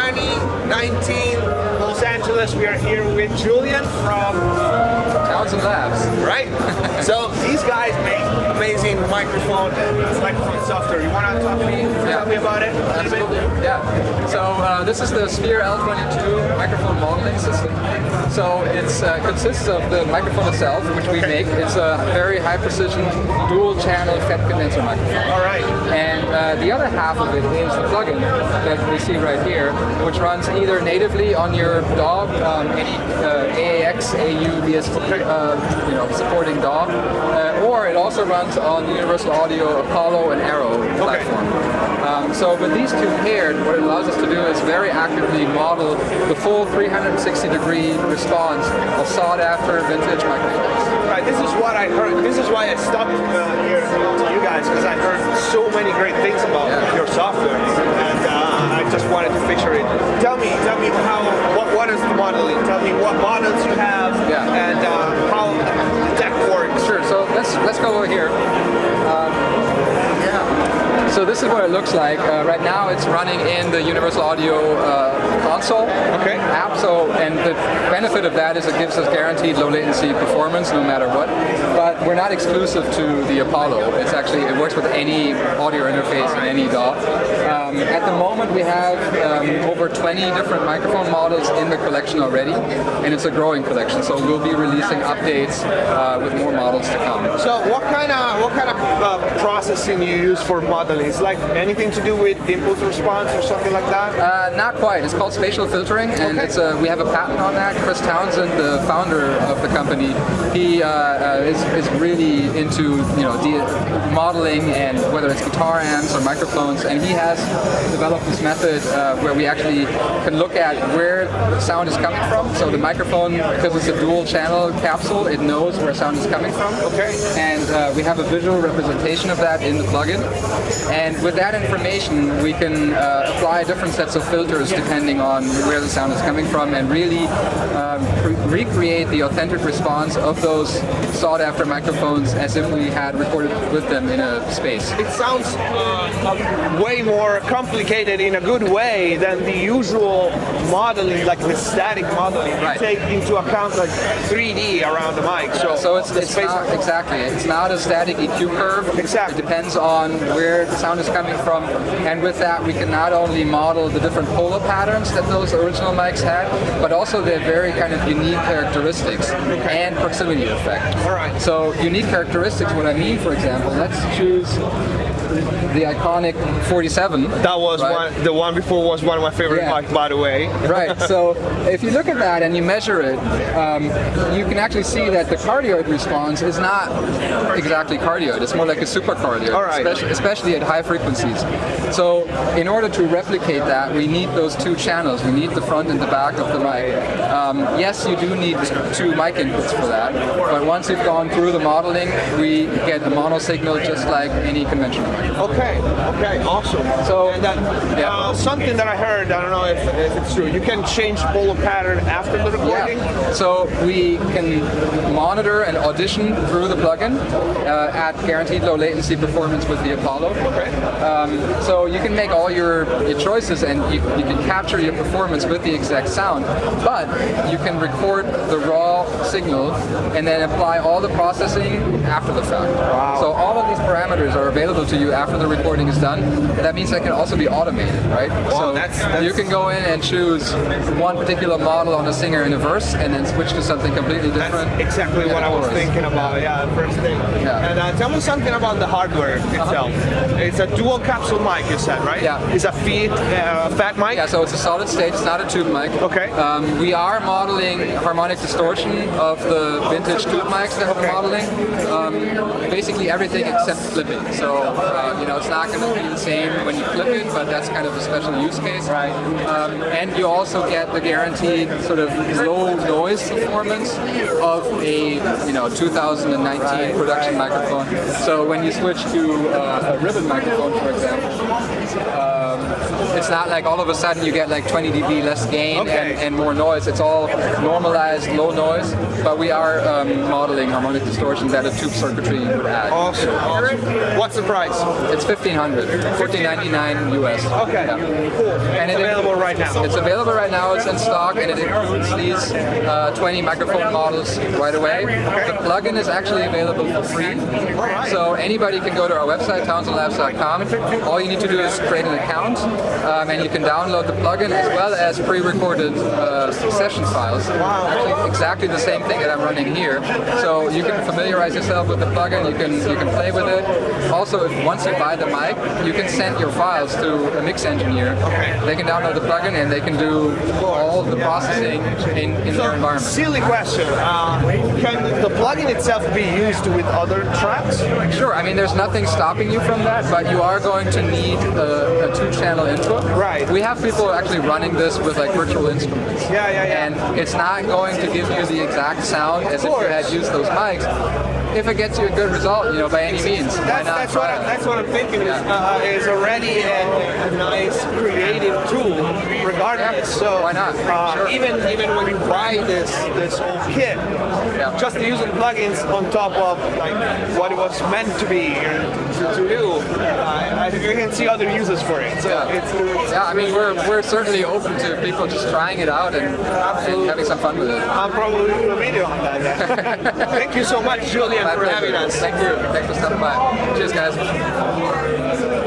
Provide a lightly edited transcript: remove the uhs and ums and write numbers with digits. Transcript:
2019 Los Angeles. We are here with Julian from Townsend Labs. Right? So these guys make amazing microphone software. You want to tell me about it? Absolutely. Yeah. So this is the Sphere L22 microphone modeling system. So it consists of the microphone itself, which we make. It's a very high precision dual channel FET condenser microphone. All right. And the other half of it is the plugin that we see right here, which runs either natively on your DAW, any AAX, AU, VST, supporting DAW, or it also runs on Universal Audio Apollo and Arrow platform. So with these two paired, what it allows us to do is very accurately model the full 360-degree response of sought-after vintage microphones. Right, this is what I heard. This is why I stopped here to you guys, because I heard so many great things about your software, and I just wanted to feature it. Tell me what is the modeling? Tell me what models you have, and how the tech works. Sure. So let's go over here. So this is what it looks like. Right now it's running in the Universal Audio console app. So, and the benefit of that is it gives us guaranteed low latency performance no matter what. But we're not exclusive to the Apollo. It's actually, it works with any audio interface and any DAW. At the moment we have over 20 different microphone models in the collection already, and it's a growing collection. So we'll be releasing updates with more models to come. So what kind of processing you use for modeling? Is like anything to do with impulse response or something like that? Not quite. It's called spatial filtering, and we have a patent on that. Chris Townsend, the founder of the company, he is really into modeling, and whether it's guitar amps or microphones, and he has developed this method where we actually can look at where the sound is coming from. So the microphone, because it's a dual channel capsule, it knows where sound is coming from. And we have a visual representation of that in the plugin. And with that information, we can apply different sets of filters depending on where the sound is coming from, and really recreate the authentic response of those sought-after microphones as if we had recorded with them in a space. It sounds way more complicated in a good way than the usual modeling, like the static modeling. You take into account like 3D around the mic. So it's not, exactly. It's not a static EQ curve. Exactly. It depends on where the sound is coming from, and with that we can not only model the different polar patterns that those original mics had, but also their very kind of unique characteristics and proximity effect. All right. So unique characteristics, what I mean, for example, let's choose the iconic 47. That was the one before was one of my favorite mics, by the way. Right, so if you look at that and you measure it, you can actually see that the cardioid response is not exactly cardioid, it's more like a supercardioid, especially at high frequencies. So in order to replicate that, we need those two channels. We need the front and the back of the mic. Yes, you do need two mic inputs for that, but once you've gone through the modeling, we get a mono signal just like any conventional mic. Okay, awesome. So, and something that I heard, I don't know if it's true, you can change polar pattern after the recording? Yeah. So we can monitor and audition through the plugin at guaranteed low latency performance with the Apollo. So you can make all your choices, and you can capture your performance with the exact sound, but you can record the raw signal and then apply all the processing after the fact. So all of these parameters are available to you after the recording is done. That means that can also be automated, right? So you can go in and choose one particular model on a singer in a verse, and then switch to something completely different. That's exactly what I was thinking about, first thing. And tell me something about the hardware itself. It's a dual capsule mic, you said, right? Yeah. It's a fat mic? Yeah, so it's a solid state, it's not a tube mic. We are modeling harmonic distortion of the vintage tube mics that we're modeling. Basically everything except flipping. So, it's not going to be the same when you flip it, but that's kind of a special use case. And you also get the guaranteed sort of low noise performance of a 2019 production microphone. So when you switch to a ribbon microphone, for example, it's not like all of a sudden you get like 20 dB less gain and more noise. It's all normalized low noise, but we are modeling harmonic distortion that a tube circuitry would add. Awesome. What's the price? It's $1,500, $1,499 US. Okay, cool. And it's available right right now. It's available right now. It's in stock, and it includes these 20 microphone models right away. The plugin is actually available for free, so anybody can go to our website, townsendlabs.com. All you need to do is create an account, and you can download the plugin as well as pre-recorded session files. Actually, exactly the same thing that I'm running here. So you can familiarize yourself with the plugin. You can play with it. Also, once you buy the mic, you can send your files to a mix engineer. They can download the plugin and they can do all the processing in their environment. Silly question. Can the plugin itself be used with other tracks? Sure. I mean, there's nothing stopping you from that, but you are going to need a two-channel input. Right. We have people actually running this with like virtual instruments. Yeah. And it's not going to give you the exact sound as if you had used those mics. If it gets you a good result, by any means, why not That's try it? what I'm thinking. Is already a nice creative tool, regardless. So why not? Sure. Even when you buy this whole kit, just using plugins on top of like what it was meant to be to do, I think you can see other uses for it. So I mean, we're certainly open to people just trying it out and having some fun with it. I'll probably do a video on that. Thank you so much, Julian, for having us. Thank you. Thanks for stopping by. Cheers, guys.